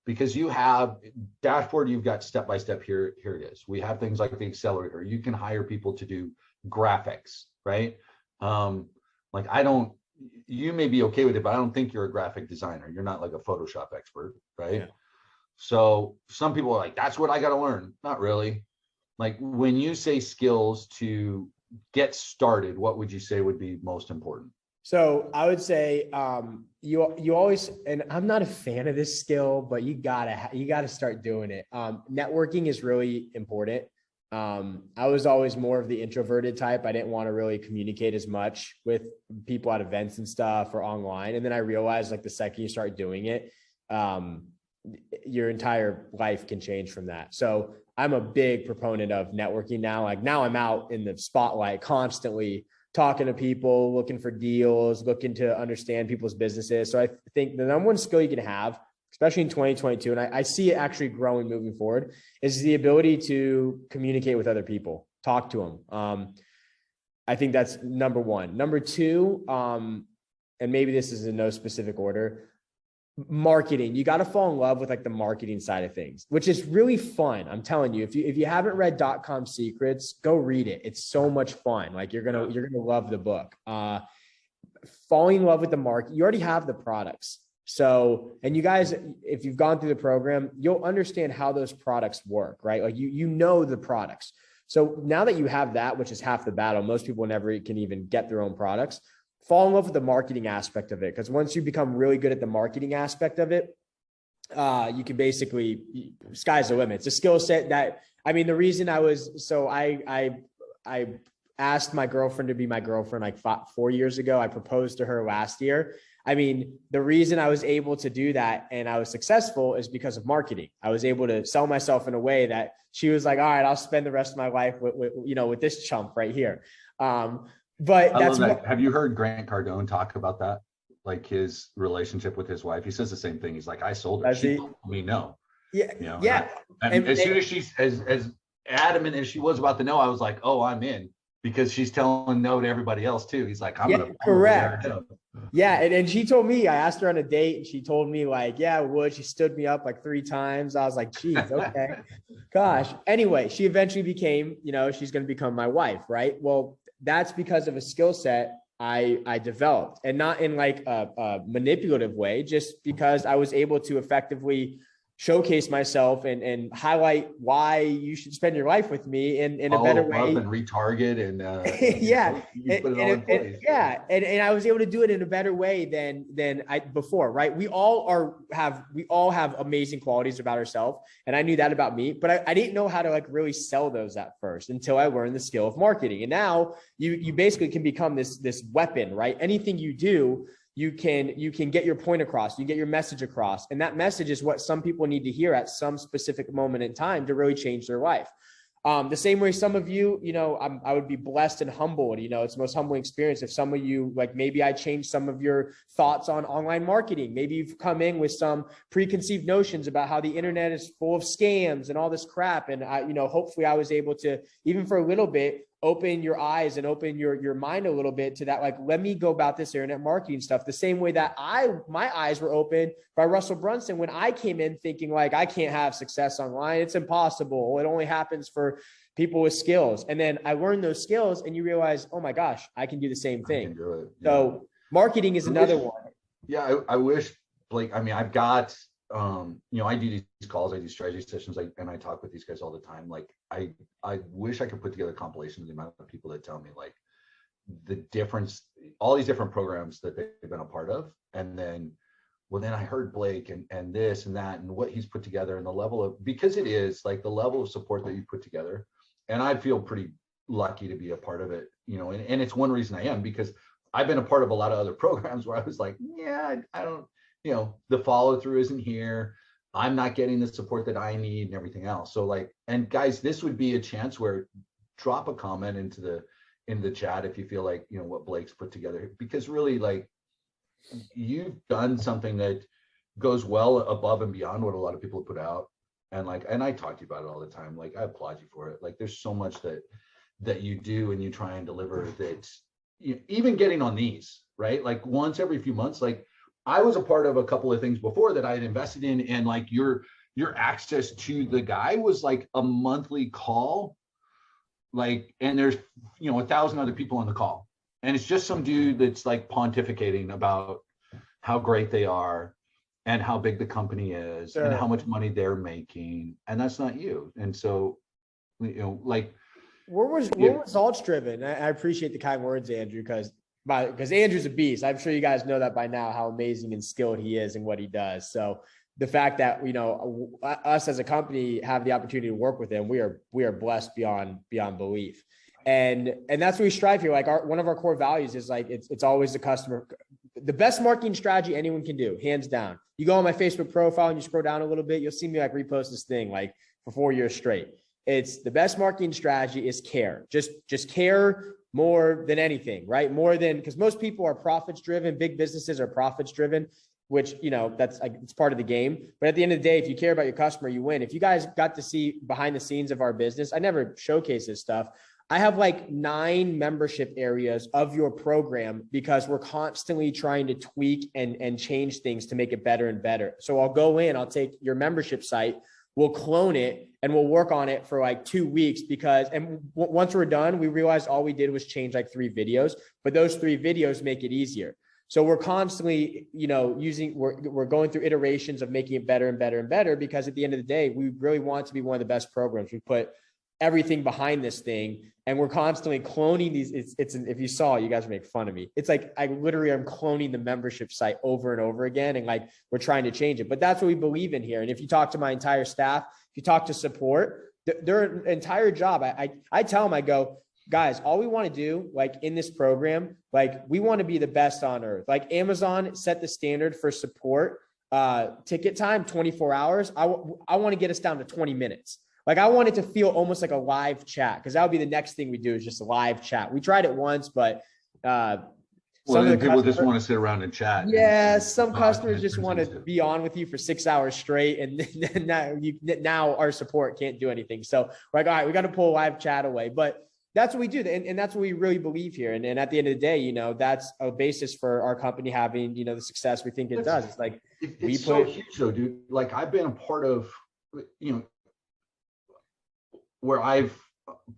Because you have dashboard, you've got step-by-step, here it is. We have things like the accelerator. You can hire people to do graphics, right? You may be okay with it, but I don't think you're a graphic designer. You're not like a Photoshop expert, right? Yeah. So some people are like, that's what I got to learn. Not really. Like when you say skills to get started, what would you say would be most important? So I would say you always, and I'm not a fan of this skill, but you gotta start doing it. Networking is really important. I was always more of the introverted type. I didn't want to really communicate as much with people at events and stuff or online. And then I realized like the second you start doing it, your entire life can change from that. So I'm a big proponent of networking now. Like now I'm out in the spotlight constantly, talking to people, looking for deals, looking to understand people's businesses. So I think the number one skill you can have, especially in 2022, and I see it actually growing moving forward, is the ability to communicate with other people, talk to them. I think that's number one. Number two, and maybe this is in no specific order, marketing. You got to fall in love with like the marketing side of things, which is really fun. I'm telling you, if you haven't read .com Secrets, go read it. It's so much fun. Like you're gonna love the book. Falling in love with the market. You already have the products. So, and you guys, if you've gone through the program, you'll understand how those products work, right? Like you know the products. So now that you have that, which is half the battle, most people never can even get their own products. Fall in love with the marketing aspect of it. Because once you become really good at the marketing aspect of it, you can basically, sky's the limit. It's a skill set that, I mean, the reason I asked my girlfriend to be my girlfriend like 4 years ago. I proposed to her last year. I mean, the reason I was able to do that and I was successful is because of marketing. I was able to sell myself in a way that she was like, all right, I'll spend the rest of my life with this chump right here. But I love that. Have you heard Grant Cardone talk about that? Like his relationship with his wife? He says the same thing. He's like, I sold her. She told me no. Yeah. You know, yeah. And as soon as she's as adamant as she was about the no, I was like, oh, I'm in, because she's telling no to everybody else too. He's like, I'm gonna correct. Yeah. And she told me, I asked her on a date and she told me like, yeah, would. She stood me up like 3 times. I was like, geez, okay. Gosh. Anyway, she eventually became, she's going to become my wife. Right. Well, that's because of a skill set I developed, and not in like a manipulative way, just because I was able to effectively showcase myself and highlight why you should spend your life with me in a better way. And retarget and yeah, put it all in place. And I was able to do it in a better way than I before. Right? We all have amazing qualities about ourselves, and I knew that about me, but I didn't know how to like really sell those at first until I learned the skill of marketing. And now you basically can become this weapon, right? Anything you do, you can get your point across, you get your message across. And that message is what some people need to hear at some specific moment in time to really change their life. The same way some of you, I would be blessed and humbled. It's the most humbling experience if some of you, like maybe I changed some of your thoughts on online marketing. Maybe you've come in with some preconceived notions about how the internet is full of scams and all this crap. And hopefully I was able to, even for a little bit, open your eyes and open your mind a little bit to that. Like, let me go about this internet marketing stuff the same way that my eyes were opened by Russell Brunson when I came in thinking like, I can't have success online. It's impossible. It only happens for people with skills. And then I learned those skills and you realize, oh my gosh, I can do the same thing. I can do it. Yeah. So marketing is another one. Yeah. I wish, Blake, I've got, I do these calls, I do strategy sessions, and I talk with these guys all the time. Like, I wish I could put together a compilation of the amount of people that tell me like the difference, all these different programs that they've been a part of. And then, then I heard Blake and this and that and what he's put together and the level of, because it is like the level of support that you put together. And I feel pretty lucky to be a part of it, and it's one reason I am, because I've been a part of a lot of other programs where I was like, yeah, I don't, the follow through isn't here. I'm not getting the support that I need and everything else. So like, and guys, this would be a chance where drop a comment in the chat if you feel like, what Blake's put together, because really like you've done something that goes well above and beyond what a lot of people have put out. And like, and I talk to you about it all the time. Like, I applaud you for it. Like, there's so much that you do and you try and deliver that, even getting on these, right? Like once every few months, like, I was a part of a couple of things before that I had invested in, and like your access to the guy was like a monthly call, like, and there's 1,000 other people on the call, and it's just some dude that's like pontificating about how great they are and how big the company is and how much money they're making, and that's not you. And so, like, we're results driven. I appreciate the kind words, Andrew, because Andrew's a beast. I'm sure you guys know that by now, how amazing and skilled he is in what he does. So the fact that, us as a company have the opportunity to work with him, we are blessed beyond belief. And that's what we strive here. Like one of our core values is like, it's always the customer. The best marketing strategy anyone can do, hands down. You go on my Facebook profile and you scroll down a little bit, you'll see me like repost this thing like for 4 years straight. It's the best marketing strategy is care. Just care more than anything, right? More than, because most people are profits driven. Big businesses are profits driven, which, that's like, it's part of the game. But at the end of the day, if you care about your customer, you win. If you guys got to see behind the scenes of our business, I never showcase this stuff. I have like 9 membership areas of your program because we're constantly trying to tweak and change things to make it better and better. So I'll go in, I'll take your membership site, we'll clone it and we'll work on it for like 2 weeks once we're done, we realized all we did was change like 3 videos, but those 3 videos make it easier. So we're constantly, we're going through iterations of making it better and better and better, because at the end of the day, we really want to be one of the best programs. We put everything behind this thing, and we're constantly cloning these. If you saw, you guys make fun of me. It's like I literally am cloning the membership site over and over again, and like we're trying to change it. But that's what we believe in here. And if you talk to my entire staff, if you talk to support, their entire job, I tell them, I go, guys, all we want to do, like in this program, like we want to be the best on earth. Like Amazon set the standard for support ticket time, 24 hours. I want to get us down to 20 minutes. Like I want it to feel almost like a live chat, because that would be the next thing we do, is just a live chat. We tried it once, but some of the people just want to sit around and chat. Yeah, some customers just want to be on with you for 6 hours straight, and now our support can't do anything. So we're like, all right, we got to pull live chat away. But that's what we do, and that's what we really believe here. And at the end of the day, that's a basis for our company having, the success we think it does. It's like it's so huge though, dude. Like I've been a part of, where I've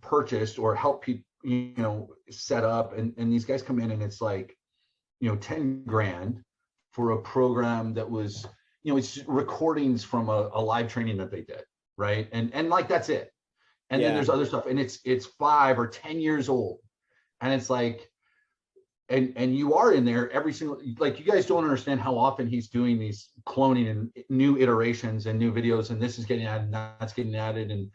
purchased or helped people, set up, and these guys come in and it's like, 10 grand for a program that was, it's recordings from a live training that they did. Right. And like, that's it. And then there's other stuff, and it's 5 or 10 years old. And it's like, and you are in there every single, like, you guys don't understand how often he's doing these cloning and new iterations and new videos, and this is getting added, and that's getting added. And,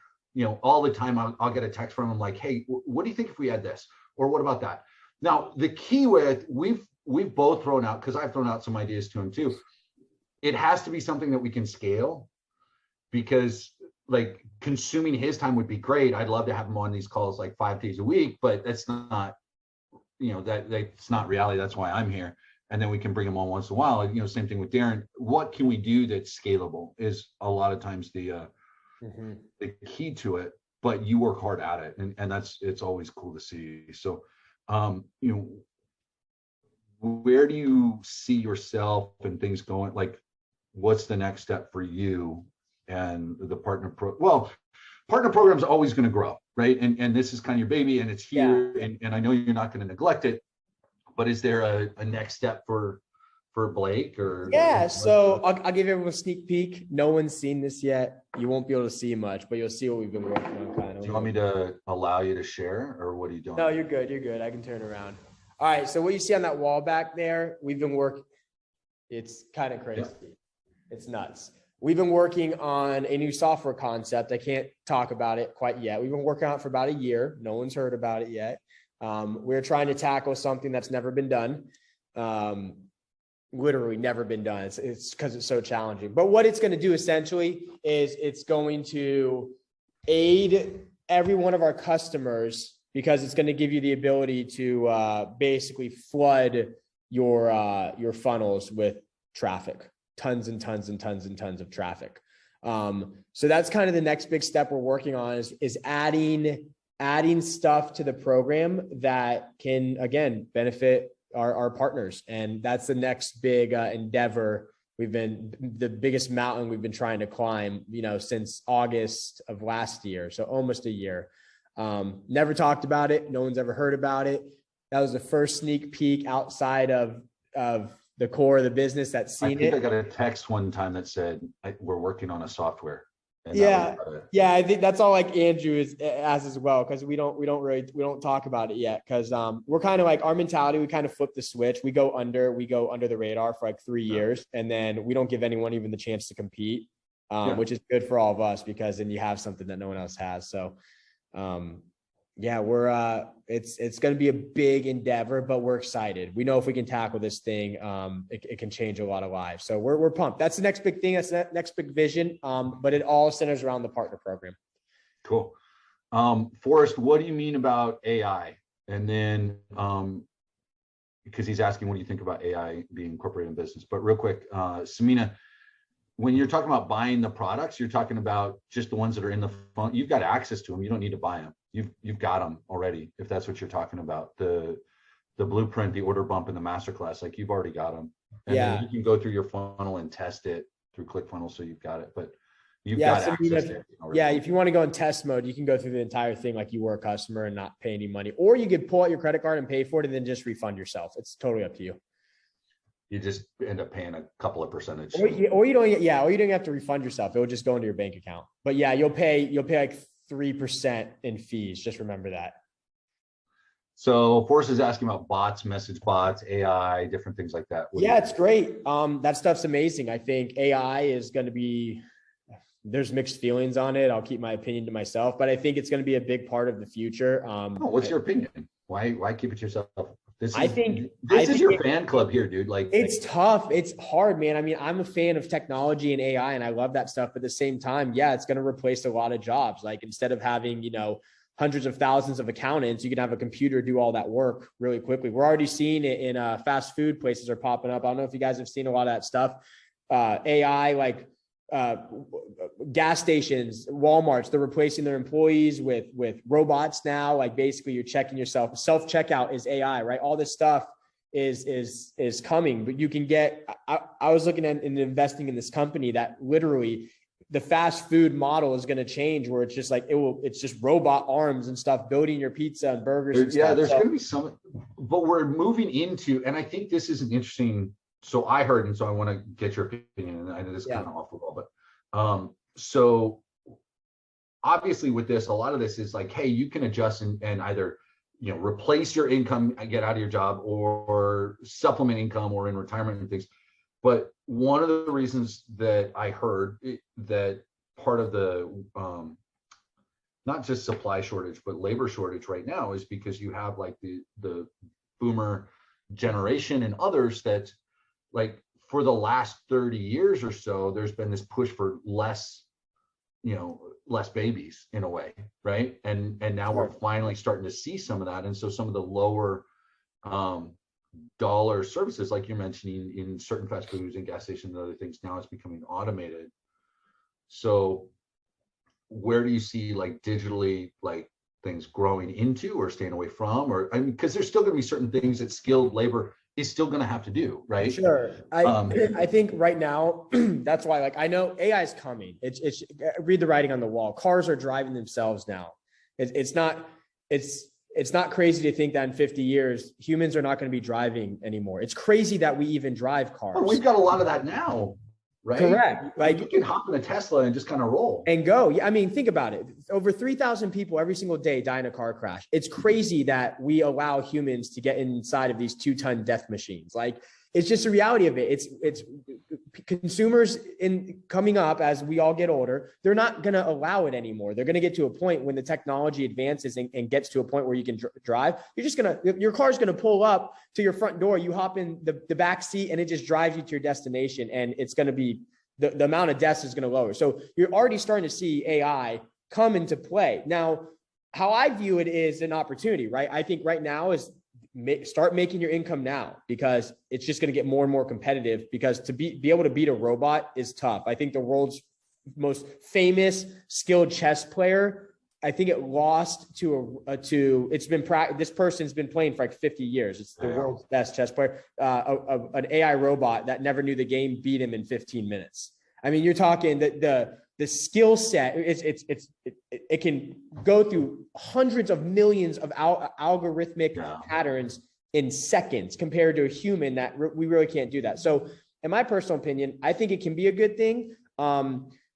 all the time I'll get a text from him like, hey, what do you think if we add this? Or what about that? Now, the key with, we've both thrown out, because I've thrown out some ideas to him too. It has to be something that we can scale, because like consuming his time would be great. I'd love to have him on these calls like 5 days a week, but that's not, that's not reality. That's why I'm here. And then we can bring him on once in a while. Same thing with Darren. What can we do that's scalable is a lot of times the key to it, but you work hard at it. And it's always cool to see. So, where do you see yourself and things going? Like, what's the next step for you and the partner program is always going to grow, right? And this is kind of your baby, and it's here, and I know you're not going to neglect it, but is there a next step for Blake or? So I'll give everyone a sneak peek. No one's seen this yet. You won't be able to see much, but you'll see what we've been working on. Kind of. Do you want me to allow you to share, or what are you doing? No, you're good. I can turn around. All right. So what you see on that wall back there, we've been working. It's kind of crazy. Yeah. It's nuts. We've been working on a new software concept. I can't talk about it quite yet. We've been working on it for about a year. No one's heard about it yet. We're trying to tackle something that's never been done. Literally never been done. It's because it's so challenging. But what it's going to do essentially is it's going to aid every one of our customers, because it's going to give you the ability to basically flood your funnels with traffic. Tons and tons and tons and tons of traffic. So that's kind of the next big step we're working on is adding stuff to the program that can, again, benefit our partners. And that's the next big endeavor. The biggest mountain we've been trying to climb, since August of last year. So almost a year. Never talked about it. No one's ever heard about it. That was the first sneak peek outside of the core of the business that's seen it. I got a text one time that said, we're working on a software. Yeah. I think that's all like Andrew has as well, because we don't talk about it yet, because we're kind of like, our mentality, we kind of flip the switch. We go under the radar for like 3 years, and then we don't give anyone even the chance to compete, which is good for all of us, because then you have something that no one else has. So we're it's going to be a big endeavor, but we're excited. We know if we can tackle this thing, it can change a lot of lives. So we're pumped. That's the next big thing. That's the next big vision. But it all centers around the partner program. Cool. Forrest, what do you mean about AI? And then because he's asking, what do you think about AI being incorporated in business? But real quick, Samina, when you're talking about buying the products, you're talking about just the ones that are in the phone. You've got access to them. You don't need to buy them. you've got them already. If that's what you're talking about, the blueprint, the order bump, and the masterclass, like you've already got them. And then you can go through your funnel and test it through ClickFunnels, so you've got it. But you've got access to it already. If you want to go in test mode, you can go through the entire thing like you were a customer and not pay any money, or you could pull out your credit card and pay for it and then just refund yourself. It's totally up to you. You just end up paying a couple of percentage. Or you don't have to refund yourself. It will just go into your bank account. But yeah, you'll pay like 3% in fees. Just remember that. So Forrest is asking about bots, message bots, AI, different things like that. Yeah, it's great. That stuff's amazing. I think AI is going to be, there's mixed feelings on it. I'll keep my opinion to myself, but I think it's going to be a big part of the future. What's your opinion? Why keep it to yourself? This is your fan club here, dude. It's tough. It's hard, man. I mean, I'm a fan of technology and AI and I love that stuff. But at the same time, yeah, it's going to replace a lot of jobs. Like instead of having, hundreds of thousands of accountants, you can have a computer do all that work really quickly. We're already seeing it in fast food places are popping up. I don't know if you guys have seen a lot of that stuff. AI, like gas stations, Walmarts, they're replacing their employees with robots now. Like basically you're checking yourself. Self-checkout is AI, right? All this stuff is coming, but you can get, I was looking at and investing in this company that literally the fast food model is going to change where it's just like, it's just robot arms and stuff building your pizza and burgers. And stuff. There's going to be some, but we're moving into, and I think this is an interesting, so I heard, and so I want to get your opinion, and I know this is kind of off the wall, but so obviously with this, a lot of this is like, hey, you can adjust and either, replace your income and get out of your job or supplement income or in retirement and things. But one of the reasons that I heard that part of the, not just supply shortage, but labor shortage right now is because you have like the boomer generation and others that like for the last 30 years or so, there's been this push for less babies in a way, right? And now we're finally starting to see some of that. And so some of the lower dollar services, like you're mentioning in certain fast foods and gas stations and other things, now it's becoming automated. So where do you see like digitally like things growing into or staying away from? Or I mean, because there's still going to be certain things that skilled labor is still going to have to do, right? Sure. I think right now, that's why, like, I know AI is coming. It's read the writing on the wall. Cars are driving themselves now. It's not crazy to think that in 50 years, humans are not going to be driving anymore. It's crazy that we even drive cars. Well, we've got a lot of that now, right? Correct. Like you can hop in a Tesla and just kind of roll and go. Yeah, I mean, think about it. Over 3,000 people every single day die in a car crash. It's crazy that we allow humans to get inside of these 2-ton death machines. Like, it's just the reality of it. It's consumers coming up as we all get older. They're not going to allow it anymore. They're going to get to a point when the technology advances and gets to a point where you can drive. Your car's going to pull up to your front door. You hop in the back seat and it just drives you to your destination. And it's going to be the amount of deaths is going to lower. So you're already starting to see AI come into play. Now, how I view it is an opportunity, right? I think right now is start making your income now, because it's just going to get more and more competitive, because to be able to beat a robot is tough. I think the world's most famous skilled chess player, I think it lost this person's been playing for like 50 years. It's the world's best chess player. An AI robot that never knew the game beat him in 15 minutes. I mean, you're talking the skill set, it can go through hundreds of millions of algorithmic patterns in seconds compared to a human that we really can't do that. So in my personal opinion, I think it can be a good thing.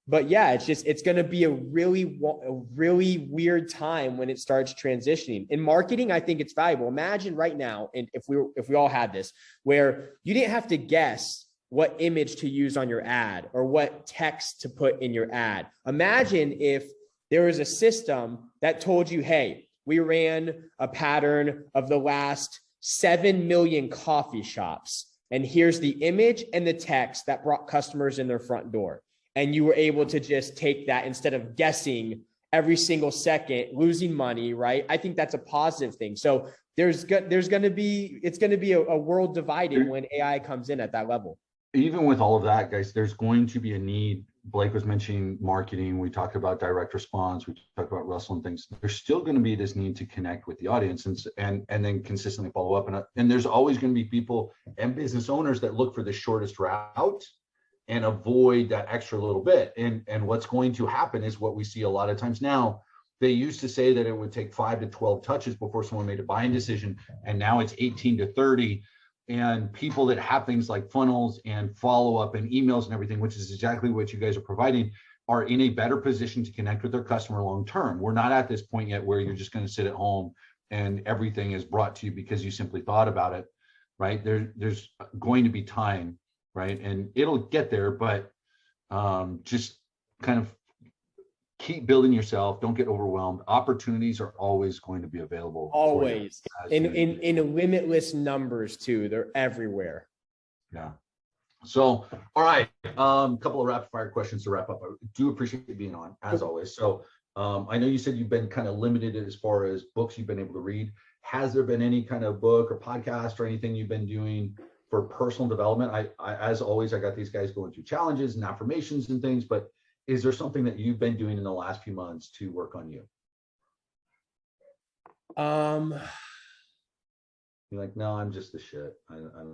But yeah, it's going to be a really weird time when it starts transitioning. In marketing, I think it's valuable. Imagine right now, and if we all had this, where you didn't have to guess what image to use on your ad or what text to put in your ad. Imagine if there was a system that told you, hey, we ran a pattern of the last 7 million coffee shops, and here's the image and the text that brought customers in their front door. And you were able to just take that instead of guessing every single second, losing money, right? I think that's a positive thing. So it's going to be a world divided when AI comes in at that level. even with all of that, guys, there's going to be a need. Blake was mentioning marketing. We talked about direct response. We talked about Russell and things. There's still going to be this need to connect with the audience and then consistently follow up. And there's always going to be people and business owners that look for the shortest route and avoid that extra little bit. And what's going to happen is what we see a lot of times now. They used to say that it would take 5 to 12 touches before someone made a buying decision. And now it's 18 to 30. And people that have things like funnels and follow-up and emails and everything, which is exactly what you guys are providing, are in a better position to connect with their customer long-term. We're not at this point yet where you're just going to sit at home and everything is brought to you because you simply thought about it, right? There's going to be time, right? And it'll get there, but just kind of keep building yourself. Don't get overwhelmed. Opportunities are always going to be available. Always. In limitless numbers too. They're everywhere. Yeah. So, all right. Couple of rapid fire questions to wrap up. I do appreciate you being on, as always. So I know you said you've been kind of limited as far as books you've been able to read. Has there been any kind of book or podcast or anything you've been doing for personal development? I as always, I got these guys going through challenges and affirmations and things, but is there something that you've been doing in the last few months to work on you? You're like, no, I'm just the shit.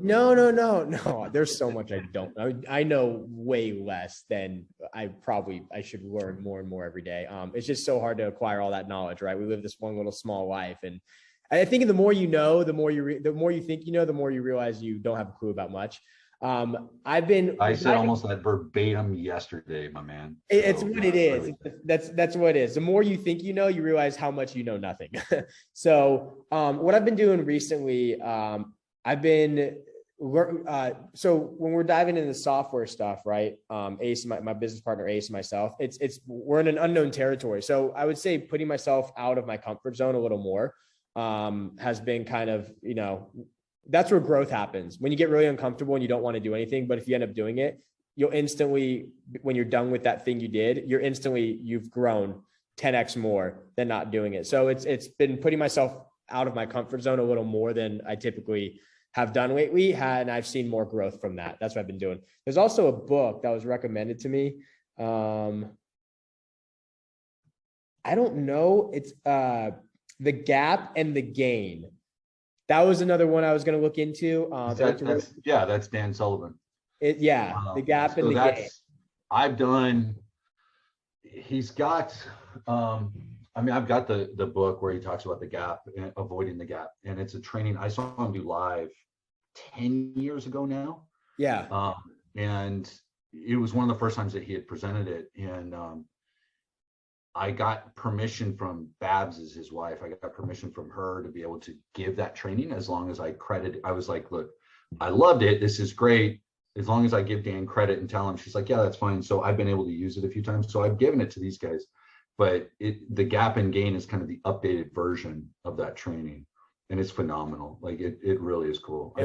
No. There's so much I don't know. I know way less than I should learn more and more every day. It's just so hard to acquire all that knowledge, right? We live this one little small life, and I think the more you know, the more you think you know, the more you realize you don't have a clue about much. I said almost that verbatim yesterday, my man. It's what it is. That's what it is. The more you think you know, you realize how much you know nothing. So what I've been doing recently, so when we're diving into the software stuff, right? Ace, my business partner, Ace, and myself, we're in an unknown territory. So I would say putting myself out of my comfort zone a little more has been kind of, that's where growth happens. When you get really uncomfortable and you don't want to do anything, but if you end up doing it, you'll instantly, when you're done with that thing you did, you've grown 10x more than not doing it. So it's been putting myself out of my comfort zone a little more than I typically have done lately. And I've seen more growth from that. That's what I've been doing. There's also a book that was recommended to me. I don't know. It's The Gap and the Gain. That was another one I was going to look into. That's Dan Sullivan. The Gap and the Gain. I've done. He's got. I've got the book where he talks about the gap, avoiding the gap, and it's a training. I saw him do live 10 years ago now. Yeah. And it was one of the first times that he had presented it, and I got permission from Babs, is his wife. I got permission from her to be able to give that training as long as I was like, look, I loved it. This is great. As long as I give Dan credit and tell him, she's like, yeah, that's fine. So I've been able to use it a few times. So I've given it to these guys, but the Gap and Gain is kind of the updated version of that training. And it's phenomenal. Like it really is cool. I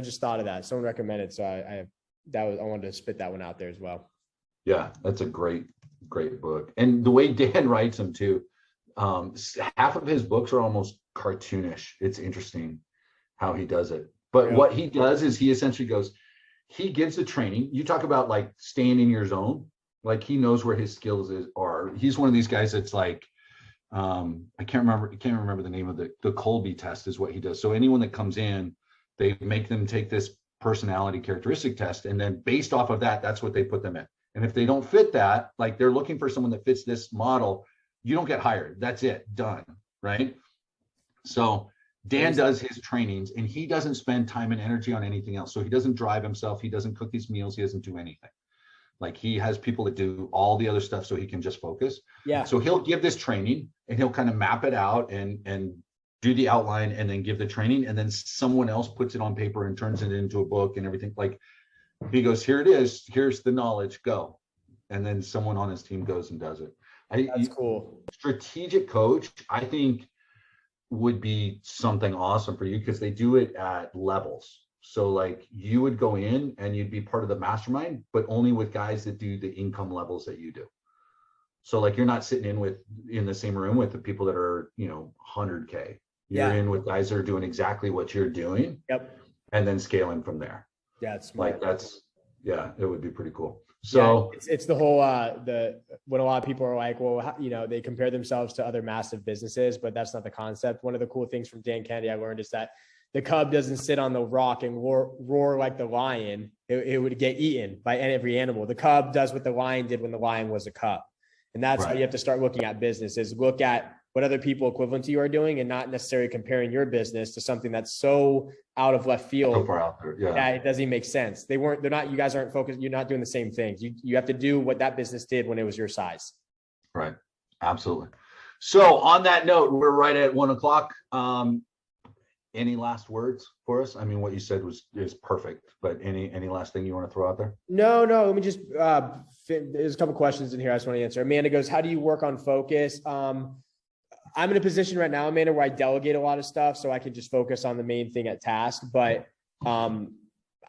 just thought of that. Someone recommended. So I wanted to spit that one out there as well. Yeah, that's a great book. And the way Dan writes them too, half of his books are almost cartoonish. It's interesting how he does it. But what he does is he essentially he gives the training. You talk about like staying in your zone. Like he knows where his skills are. He's one of these guys that's like, I can't remember the name of the Colby test is what he does. So anyone that comes in, they make them take this personality characteristic test. And then based off of that, that's what they put them in. And if they don't fit that, like they're looking for someone that fits this model, you don't get hired. That's it, done, right? So Dan does his trainings and he doesn't spend time and energy on anything else. So he doesn't drive himself. He doesn't cook these meals. He doesn't do anything. Like he has people that do all the other stuff so he can just focus. Yeah. So he'll give this training and he'll kind of map it out and do the outline and then give the training. And then someone else puts it on paper and turns it into a book and everything. Like, he goes, here it is. Here's the knowledge. Go. And then someone on his team goes and does it. That's cool. Strategic coach, I think, would be something awesome for you because they do it at levels. So like you would go in and you'd be part of the mastermind, but only with guys that do the income levels that you do. So like you're not sitting in the same room with the people that are, 100K. You're in with guys that are doing exactly what you're doing. Yep. And then scaling from there. Yeah, it's smart. Like it would be pretty cool. So it's the whole when a lot of people are like, well, they compare themselves to other massive businesses, but that's not the concept. One of the cool things from Dan Kennedy I learned is that the cub doesn't sit on the rock and roar like the lion. It would get eaten by every animal. The cub does what the lion did when the lion was a cub. And that's how you have to start looking at business, is look at what other people equivalent to you are doing and not necessarily comparing your business to something that's so out of left field. So far out there, that it doesn't even make sense. You guys aren't focused. You're not doing the same things. You have to do what that business did when it was your size. Right. Absolutely. So on that note, we're right at 1:00. Any last words for us? I mean, what you said is perfect, but any last thing you want to throw out there? No. Let me just, there's a couple questions in here I just want to answer. Amanda goes, how do you work on focus? I'm in a position right now, Amanda, where I delegate a lot of stuff so I can just focus on the main thing at task. But it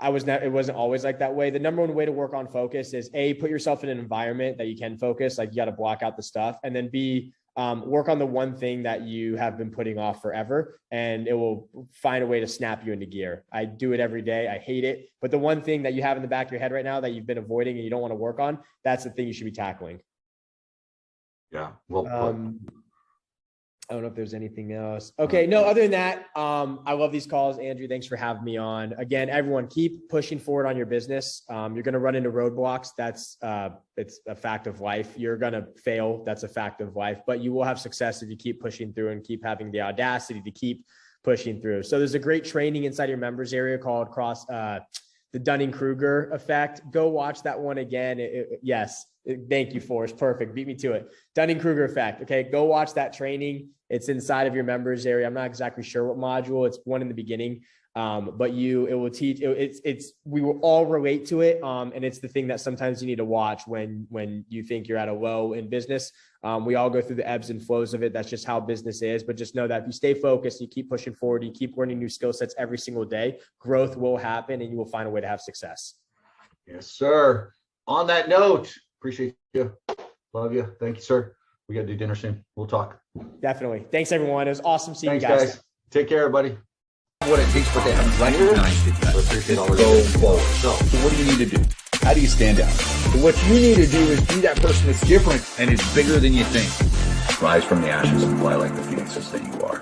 wasn't always like that way. The number one way to work on focus is A, put yourself in an environment that you can focus, like you got to block out the stuff, and then B, work on the one thing that you have been putting off forever, and it will find a way to snap you into gear. I do it every day. I hate it. But the one thing that you have in the back of your head right now that you've been avoiding and you don't want to work on, that's the thing you should be tackling. Yeah. Well, I don't know if there's anything else. Okay. No, other than that, I love these calls. Andrew, thanks for having me on. Again, everyone, keep pushing forward on your business. You're going to run into roadblocks. It's a fact of life. You're going to fail. That's a fact of life, but you will have success if you keep pushing through and keep having the audacity to keep pushing through. So there's a great training inside your members area called the Dunning-Kruger effect. Go watch that one again. Yes. Thank you, Forrest. Perfect. Beat me to it. Dunning-Kruger effect. Okay. Go watch that training. It's inside of your members area. I'm not exactly sure what module. It's one in the beginning. But it will teach, we will all relate to it. And it's the thing that sometimes you need to watch when you think you're at a low in business. We all go through the ebbs and flows of it. That's just how business is. But just know that if you stay focused, you keep pushing forward, you keep learning new skill sets every single day, growth will happen and you will find a way to have success. Yes, sir. On that note, appreciate you. Love you. Thank you, sir. We got to do dinner soon. We'll talk. Definitely. Thanks, everyone. It was awesome seeing you guys. Take care, everybody. What it takes, but they haven't recognized it yet. Go forward. So what do you need to do? How do you stand out? So what you need to do is be that person that's different and is bigger than you think. Rise from the ashes and fly like the phoenixes that you are.